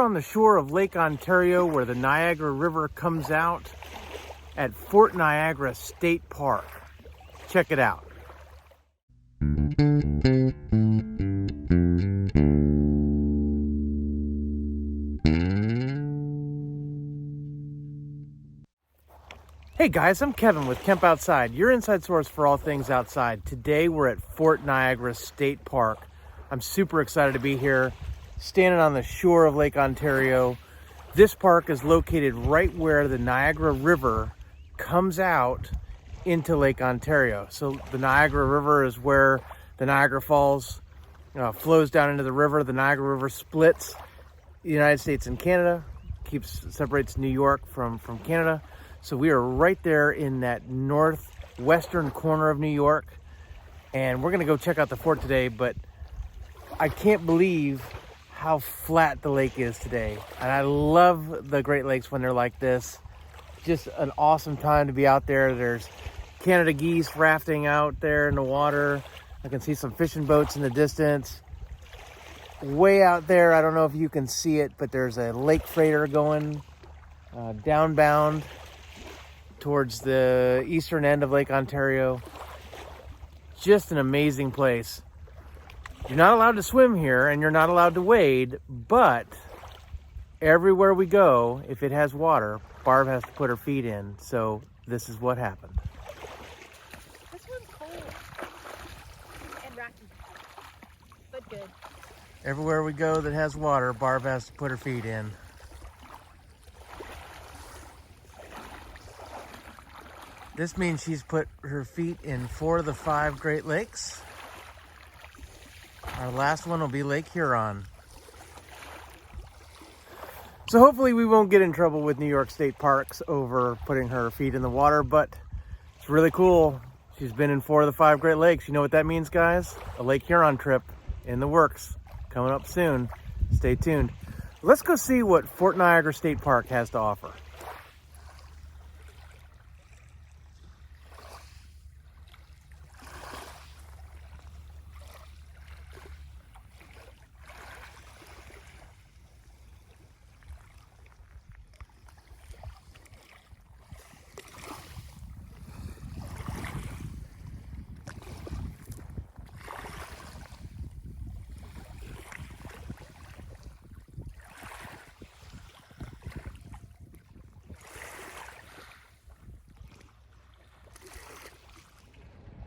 on the shore of Lake Ontario where the Niagara River comes out at Fort Niagara State Park. Check it out. Hey guys, I'm Kevin with Kemp Outside, your inside source for all things outside. Today we're at Fort Niagara State Park. I'm super excited to be here, standing on the shore of Lake Ontario. This park is located right where the Niagara River comes out into Lake Ontario. So the Niagara River is where the Niagara Falls flows down into the river. The Niagara River splits the United States and Canada, separates New York from Canada. So we are right there in that northwestern corner of New York, and we're gonna go check out the fort today, but I can't believe how flat the lake is today. And I love the Great Lakes when they're like this. Just an awesome time to be out there. There's Canada geese rafting out there in the water. I can see some fishing boats in the distance. Way out there, I don't know if you can see it, but there's a lake freighter going downbound towards the eastern end of Lake Ontario. Just an amazing place. You're not allowed to swim here and you're not allowed to wade, but everywhere we go, if it has water, Barb has to put her feet in. So this is what happened. This one's cold and rocky, but good. Everywhere we go that has water, Barb has to put her feet in. This means she's put her feet in 4 of the 5 Great Lakes. Our last one will be Lake Huron. So hopefully we won't get in trouble with New York State Parks over putting her feet in the water, but it's really cool. She's been in 4 of the 5 Great Lakes. You know what that means, guys? A Lake Huron trip in the works, coming up soon. Stay tuned. Let's go see what Fort Niagara State Park has to offer.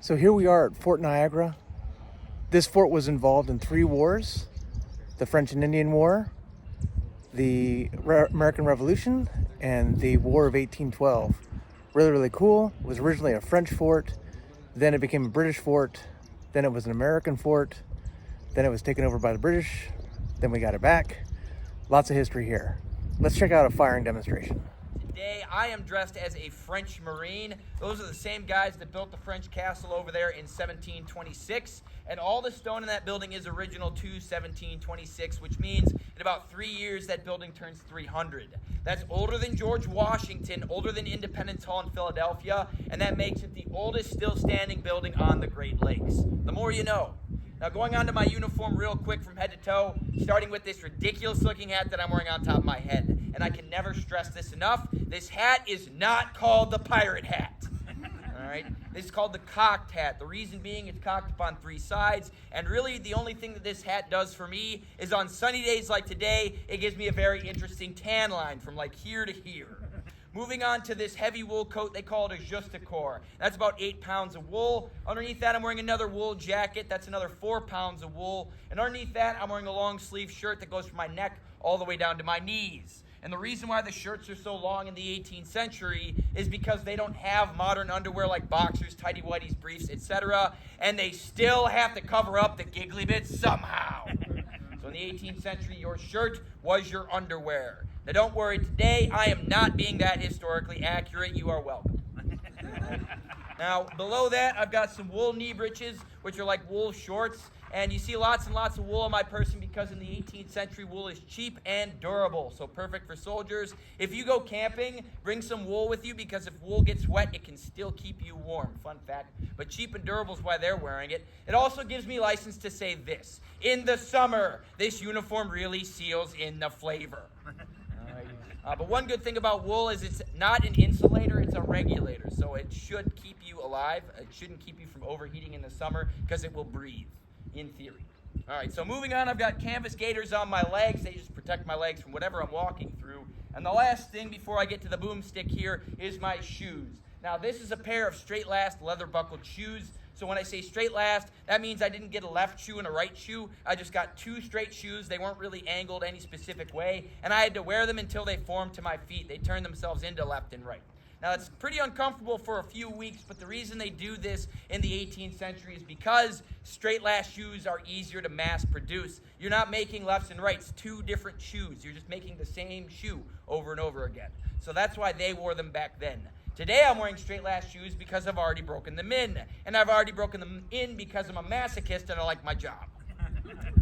So here we are at Fort Niagara. This fort was involved in 3 wars: the French and Indian War, the American Revolution, and the War of 1812. Really, really cool. It was originally a French fort, then it became a British fort, then it was an American fort, then it was taken over by the British, then we got it back. Lots of history here. Let's check out a firing demonstration. Today, I am dressed as a French Marine. Those are the same guys that built the French castle over there in 1726. And all the stone in that building is original to 1726, which means in about 3 years, that building turns 300. That's older than George Washington, older than Independence Hall in Philadelphia, and that makes it the oldest still standing building on the Great Lakes. The more you know. Now, going on to my uniform real quick from head to toe, starting with this ridiculous looking hat that I'm wearing on top of my head. And I can never stress this enough, this hat is not called the pirate hat. All right? This is called the cocked hat. The reason being it's cocked up on 3 sides. And really the only thing that this hat does for me is on sunny days like today, it gives me a very interesting tan line from like here to here. Moving on to this heavy wool coat, they call it a justiciar. That's about 8 pounds of wool. Underneath that, I'm wearing another wool jacket. That's another 4 pounds of wool. And underneath that, I'm wearing a long sleeve shirt that goes from my neck all the way down to my knees. And the reason why the shirts are so long in the 18th century is because they don't have modern underwear like boxers, tighty-whities, briefs, etc. And they still have to cover up the giggly bits somehow. So in the 18th century, your shirt was your underwear. Now don't worry, today I am not being that historically accurate. You are welcome. Now below that, I've got some wool knee breeches, which are like wool shorts. And you see lots and lots of wool on my person because in the 18th century, wool is cheap and durable, so perfect for soldiers. If you go camping, bring some wool with you because if wool gets wet, it can still keep you warm. Fun fact. But cheap and durable is why they're wearing it. It also gives me license to say this. In the summer, this uniform really seals in the flavor. But one good thing about wool is it's not an insulator, it's a regulator. So it should keep you alive. It shouldn't keep you from overheating in the summer because it will breathe, in theory. All right, so moving on, I've got canvas gaiters on my legs. They just protect my legs from whatever I'm walking through. And the last thing before I get to the boomstick here is my shoes. Now, this is a pair of straight last leather buckled shoes. So when I say straight last, that means I didn't get a left shoe and a right shoe. I just got two straight shoes. They weren't really angled any specific way, and I had to wear them until they formed to my feet. They turned themselves into left and right. Now, it's pretty uncomfortable for a few weeks, but the reason they do this in the 18th century is because straight last shoes are easier to mass produce. You're not making lefts and rights, two different shoes. You're just making the same shoe over and over again. So that's why they wore them back then. Today I'm wearing straight last shoes because I've already broken them in. And I've already broken them in because I'm a masochist and I like my job.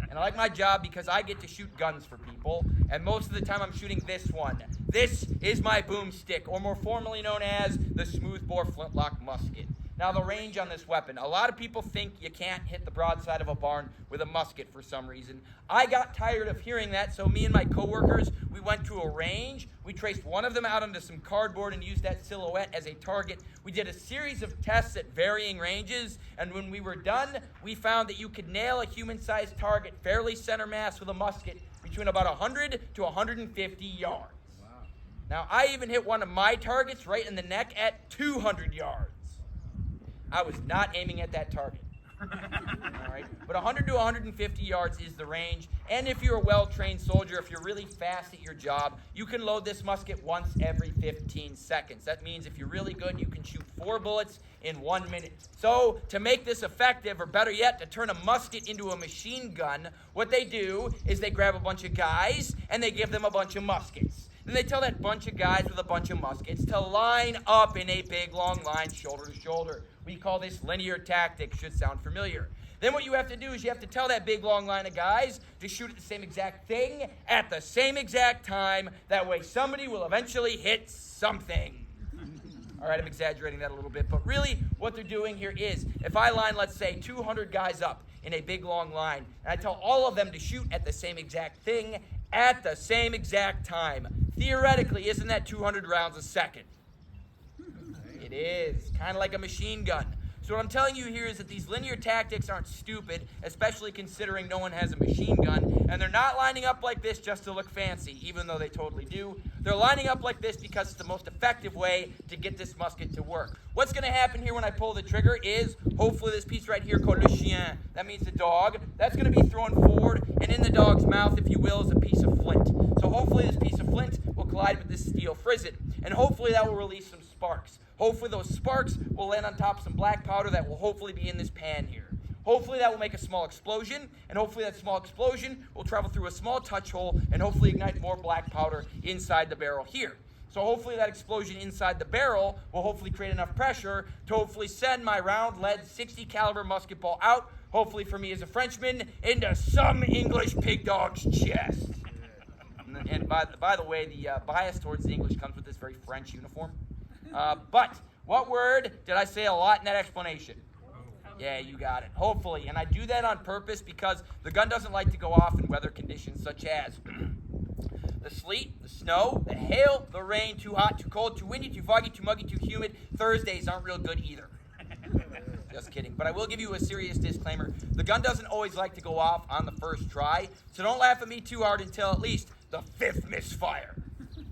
And I like my job because I get to shoot guns for people. And most of the time I'm shooting this one. This is my boomstick, or more formally known as the smoothbore flintlock musket. Now, the range on this weapon. A lot of people think you can't hit the broadside of a barn with a musket for some reason. I got tired of hearing that, so me and my coworkers, we went to a range. We traced one of them out onto some cardboard and used that silhouette as a target. We did a series of tests at varying ranges, and when we were done, we found that you could nail a human-sized target fairly center mass with a musket between about 100 to 150 yards. Wow. Now, I even hit one of my targets right in the neck at 200 yards. I was not aiming at that target. All right, but 100 to 150 yards is the range. And if you're a well-trained soldier, if you're really fast at your job, you can load this musket once every 15 seconds. That means if you're really good, you can shoot 4 bullets in 1 minute. So to make this effective, or better yet, to turn a musket into a machine gun, what they do is they grab a bunch of guys and they give them a bunch of muskets. Then they tell that bunch of guys with a bunch of muskets to line up in a big long line, shoulder to shoulder. We call this linear tactics. Should sound familiar. Then what you have to do is you have to tell that big long line of guys to shoot at the same exact thing at the same exact time. That way somebody will eventually hit something. All right, I'm exaggerating that a little bit, but really what they're doing here is if I line, let's say, 200 guys up in a big long line, and I tell all of them to shoot at the same exact thing at the same exact time. Theoretically, isn't that 200 rounds a second? It is, kind of like a machine gun. So what I'm telling you here is that these linear tactics aren't stupid, especially considering no one has a machine gun, and they're not lining up like this just to look fancy, even though they totally do. They're lining up like this because it's the most effective way to get this musket to work. What's going to happen here when I pull the trigger is, hopefully this piece right here called le chien, that means the dog, that's going to be thrown forward, and in the dog's mouth, if you will, is a piece of flint. So hopefully this piece of flint will collide with this steel frisson, and hopefully that will release some sparks. Hopefully those sparks will land on top of some black powder that will hopefully be in this pan here. Hopefully that will make a small explosion, and hopefully that small explosion will travel through a small touch hole and hopefully ignite more black powder inside the barrel here. So hopefully that explosion inside the barrel will hopefully create enough pressure to hopefully send my round lead 60 caliber musket ball out, hopefully for me as a Frenchman, into some English pig dog's chest. And by the way, the bias towards the English comes with this very French uniform. But what word did I say a lot in that explanation? Yeah, you got it. Hopefully. And I do that on purpose because the gun doesn't like to go off in weather conditions such as the sleet, the snow, the hail, the rain, too hot, too cold, too windy, too foggy, too muggy, too humid. Thursdays aren't real good either. Just kidding. But I will give you a serious disclaimer. The gun doesn't always like to go off on the first try, so don't laugh at me too hard until at least the 5th misfire.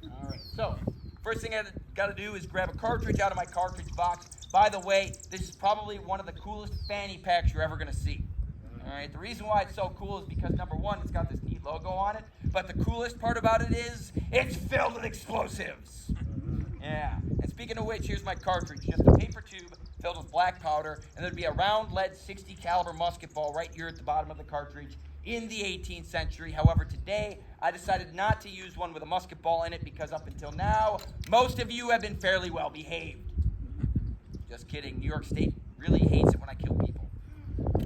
All right, so first thing I got to do is grab a cartridge out of my cartridge box. By the way, this is probably one of the coolest fanny packs you're ever going to see. All right, the reason why it's so cool is because, number one, it's got this neat logo on it, but the coolest part about it is it's filled with explosives. Yeah, and speaking of which, here's my cartridge, just a paper tube filled with black powder, and there'd be a round lead 60 caliber musket ball right here at the bottom of the cartridge in the 18th century. However, today I decided not to use one with a musket ball in it because up until now, most of you have been fairly well behaved. Just kidding. New York State really hates it when I kill people.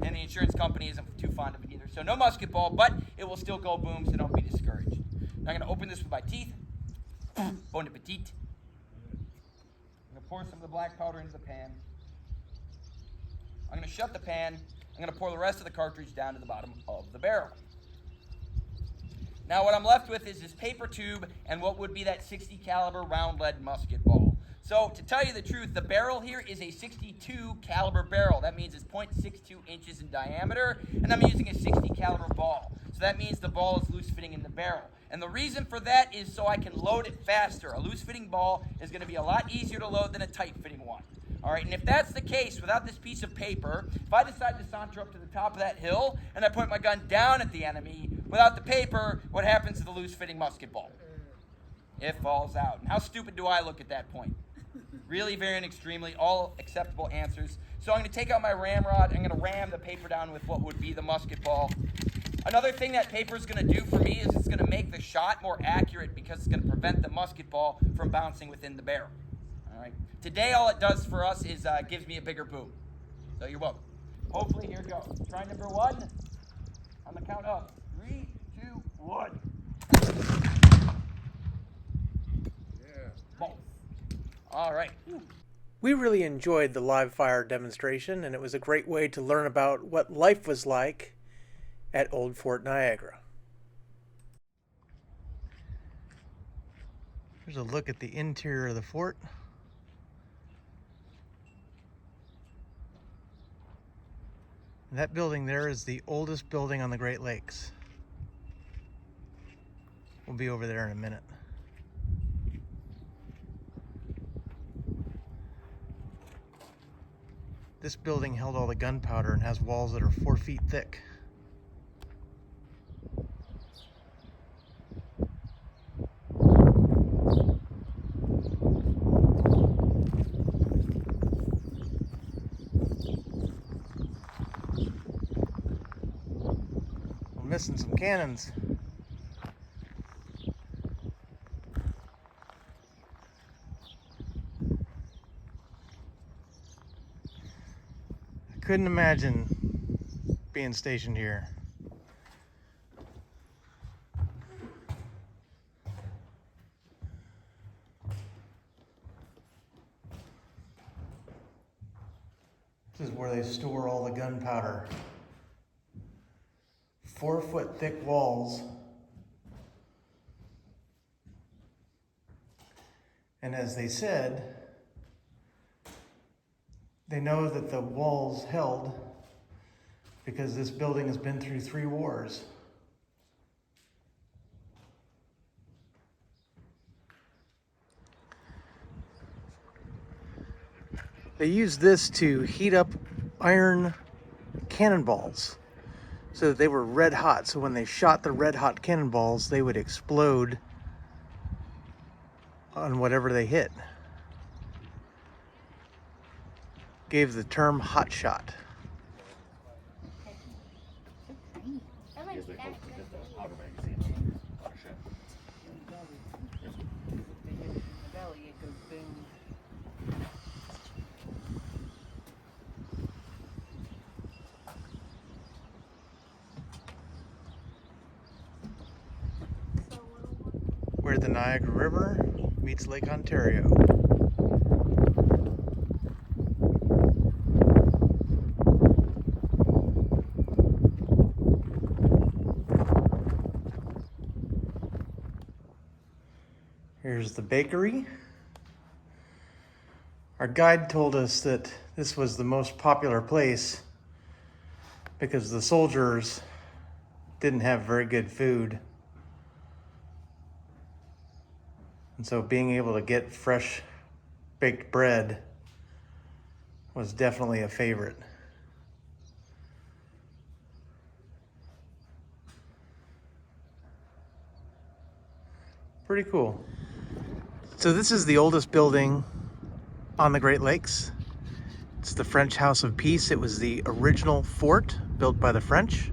and the insurance company isn't too fond of it either. So no musket ball, but it will still go boom, so don't be discouraged. Now I'm going to open this with my teeth. Bon appetit. I'm going to pour some of the black powder into the pan. I'm going to shut the pan. I'm going to pour the rest of the cartridge down to the bottom of the barrel. Now what I'm left with is this paper tube and what would be that 60 caliber round lead musket ball. So to tell you the truth, the barrel here is a 62 caliber barrel. That means it's 0.62 inches in diameter, and I'm using a 60 caliber ball. So that means the ball is loose fitting in the barrel. And the reason for that is so I can load it faster. A loose fitting ball is going to be a lot easier to load than a tight fitting one. All right, and if that's the case, without this piece of paper, if I decide to saunter up to the top of that hill and I point my gun down at the enemy, without the paper, what happens to the loose-fitting musket ball? It falls out. And how stupid do I look at that point? Really, very, and extremely, all acceptable answers. So I'm going to take out my ramrod. I'm going to ram the paper down with what would be the musket ball. Another thing that paper is going to do for me is it's going to make the shot more accurate because it's going to prevent the musket ball from bouncing within the barrel. All right. Today, all it does for us is gives me a bigger boom. So you're welcome. Hopefully, here goes. Try number one on the count of 3, 2, 1. Yeah. Boom. All right. We really enjoyed the live fire demonstration, and it was a great way to learn about what life was like at Old Fort Niagara. Here's a look at the interior of the fort. That building there is the oldest building on the Great Lakes. We'll be over there in a minute. This building held all the gunpowder and has walls that are 4 feet thick. We're missing some cannons. Couldn't imagine being stationed here. This is where they store all the gunpowder. 4 foot thick walls. And as they said, they know that the walls held because this building has been through 3 wars. They used this to heat up iron cannonballs so that they were red hot. So when they shot the red hot cannonballs, they would explode on whatever they hit. Gave the term hot shot. Where the Niagara River meets Lake Ontario. Here's the bakery. Our guide told us that this was the most popular place because the soldiers didn't have very good food. And so being able to get fresh baked bread was definitely a favorite. Pretty cool. So this is the oldest building on the Great Lakes. It's the French House of Peace. It was the original fort built by the French.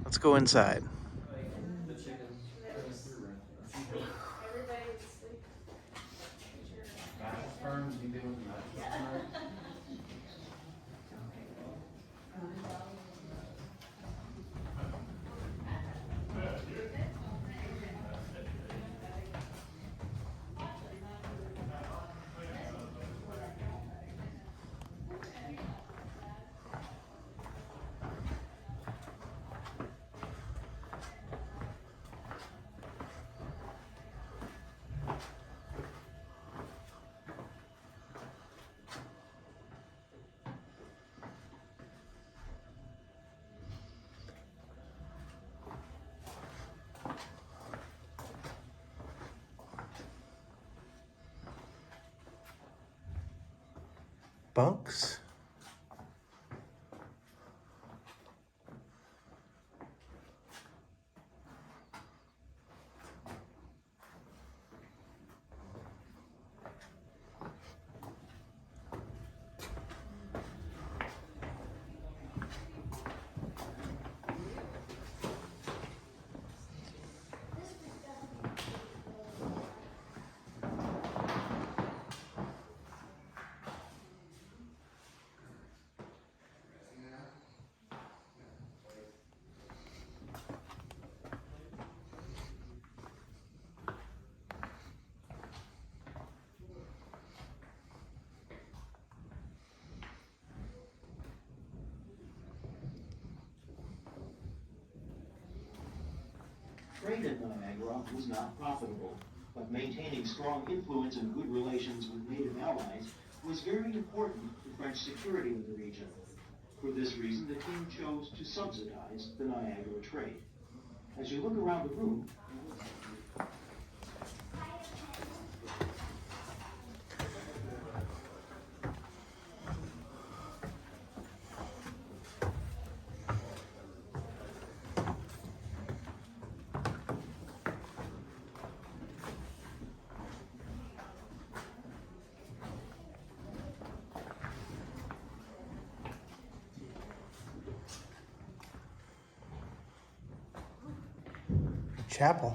Let's go inside. bunks. Trade in Niagara was not profitable, but maintaining strong influence and good relations with native allies was very important to French security of the region. For this reason, the king chose to subsidize the Niagara trade. As you look around the room, Chapel.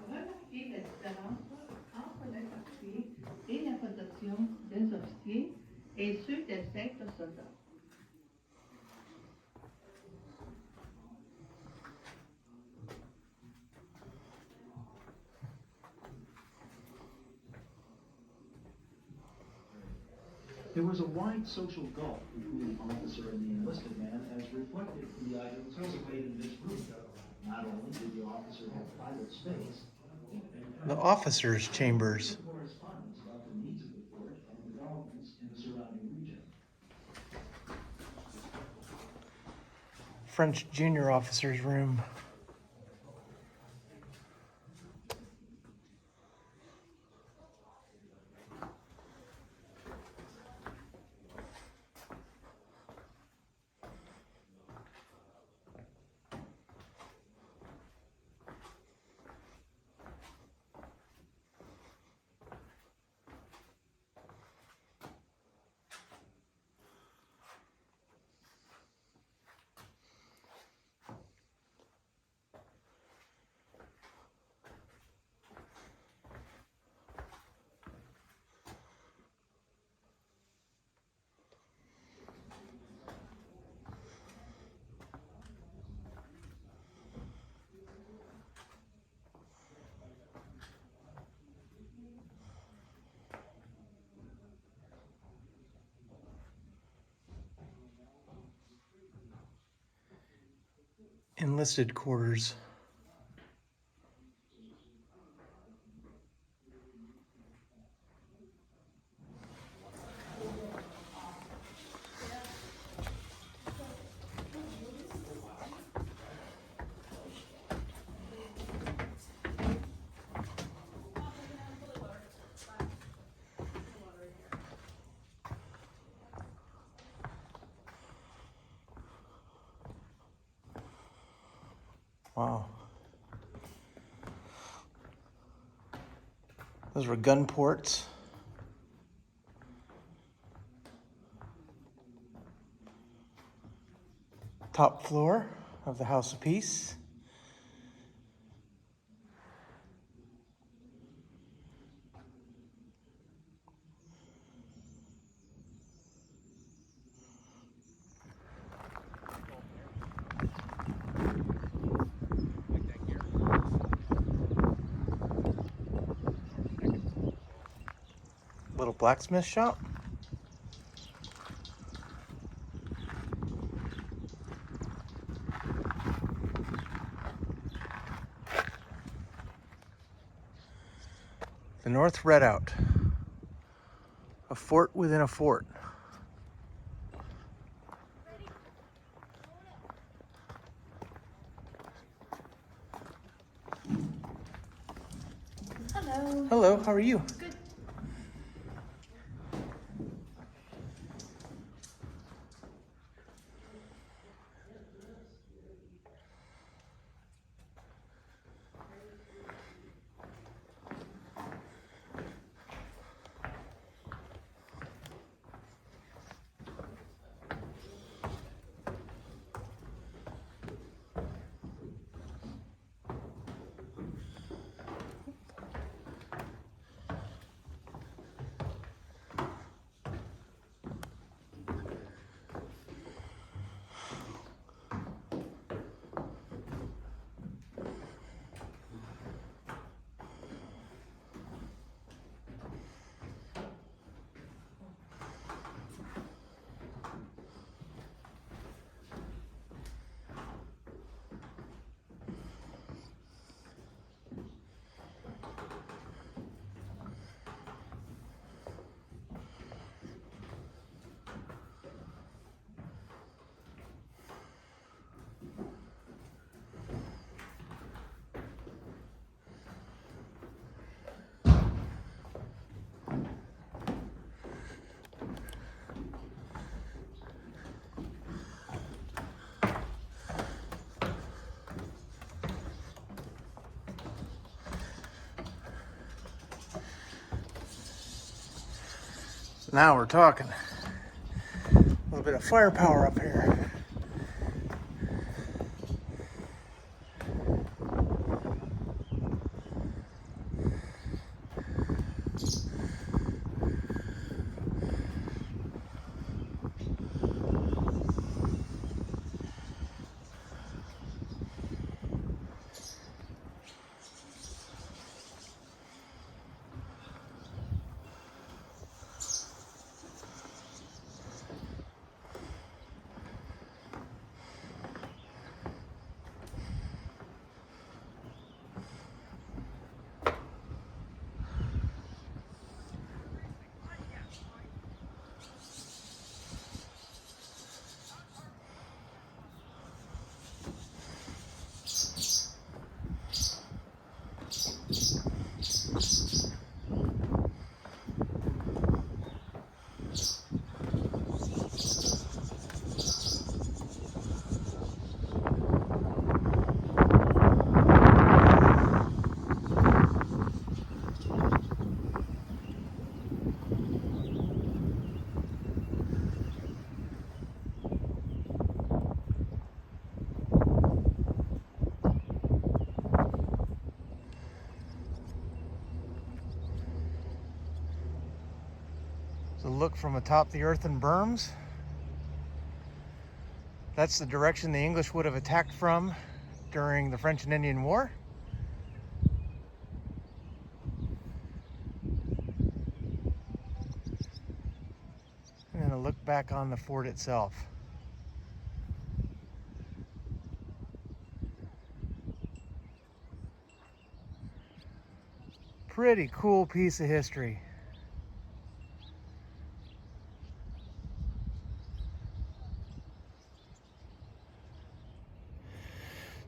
Remarquez la différence entre le quartier et la protection des officiers et ceux des simples soldats. there was a wide social gulf between the officer and the enlisted man, as reflected in the items displayed in this room. Not only did the officer have private space, The officers' chambers. correspondence about the needs of the fort and developments in the surrounding region. French junior officers' room. Enlisted quarters. Wow. Those were gun ports. Top floor of the House of Peace. Little blacksmith shop. The North Redoubt, a fort within a fort. Hello. Hello, how are you? Good. Now we're talking. A little bit of firepower up here. So look from atop the earthen berms. That's the direction the English would have attacked from during the French and Indian War. And then a look back on the fort itself. Pretty cool piece of history.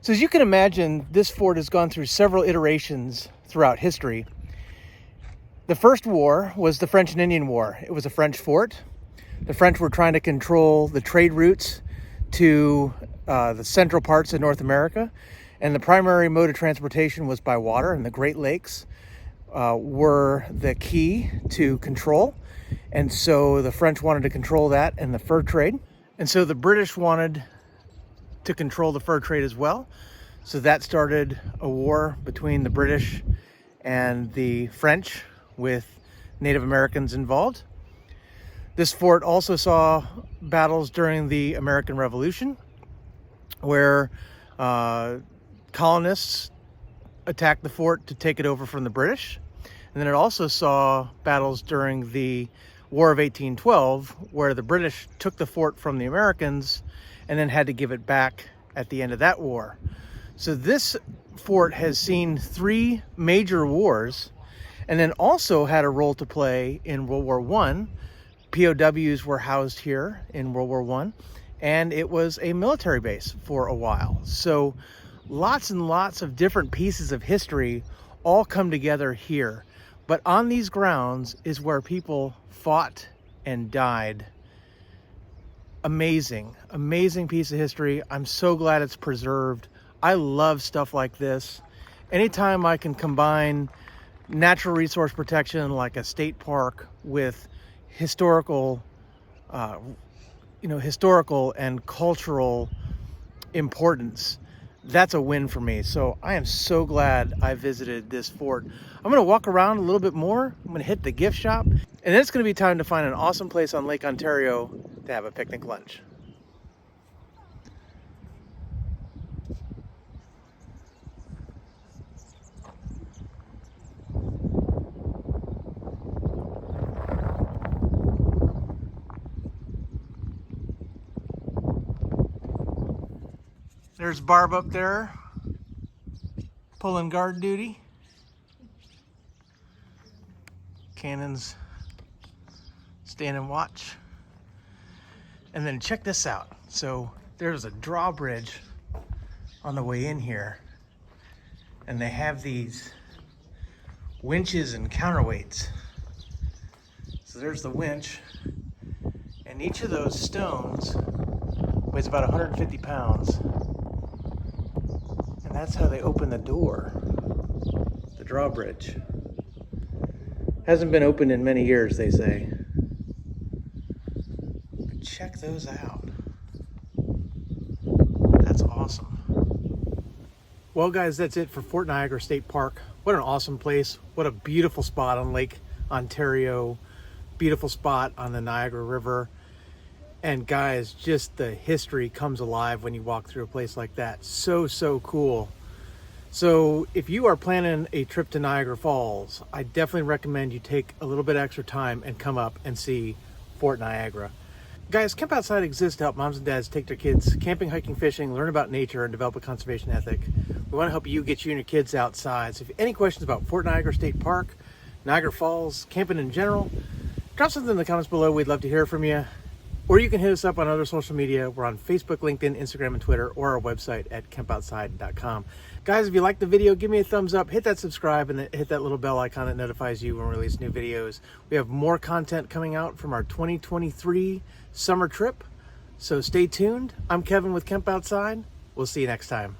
So as you can imagine, this fort has gone through several iterations throughout history. The first war was the French and Indian War. It was a French fort. The French were trying to control the trade routes to the central parts of North America, and the primary mode of transportation was by water, and the Great Lakes were the key to control. And so the French wanted to control that and the fur trade. And so the British wanted to control the fur trade as well. So that started a war between the British and the French with Native Americans involved. This fort also saw battles during the American Revolution, where colonists attacked the fort to take it over from the British. And then it also saw battles during the War of 1812, where the British took the fort from the Americans and then had to give it back at the end of that war. So this fort has seen 3 major wars, and then also had a role to play in World War I. POWs were housed here in World War I, and it was a military base for a while. So lots and lots of different pieces of history all come together here. But on these grounds is where people fought and died. Amazing, amazing piece of history. I'm so glad it's preserved. I love stuff like this. Anytime I can combine natural resource protection like a state park with historical, historical and cultural importance, that's a win for me. So I am so glad I visited this fort. I'm gonna walk around a little bit more. I'm gonna hit the gift shop, and then it's gonna be time to find an awesome place on Lake Ontario to have a picnic lunch. There's Barb up there, pulling guard duty. Cannon's standing watch. And then check this out. So there's a drawbridge on the way in here, and they have these winches and counterweights. So there's the winch, and each of those stones weighs about 150 pounds. And that's how they open the door, the drawbridge. Hasn't been opened in many years, they say. But check those out. That's awesome. Well, guys, that's it for Fort Niagara State Park. What an awesome place. What a beautiful spot on Lake Ontario. Beautiful spot on the Niagara River. And guys, just the history comes alive when you walk through a place like that. So, so cool. So if you are planning a trip to Niagara Falls, I definitely recommend you take a little bit extra time and come up and see Fort Niagara. Guys, Camp Outside exists to help moms and dads take their kids camping, hiking, fishing, learn about nature, and develop a conservation ethic. We want to help you get you and your kids outside. So if you have any questions about Fort Niagara State Park, Niagara Falls, camping in general, drop something in the comments below. We'd love to hear from you. Or you can hit us up on other social media. We're on Facebook, LinkedIn, Instagram, and Twitter, or our website at campoutside.com. Guys, if you liked the video, give me a thumbs up, hit that subscribe, and then hit that little bell icon that notifies you when we release new videos. We have more content coming out from our 2023 summer trip, so stay tuned. I'm Kevin with Camp Outside. We'll see you next time.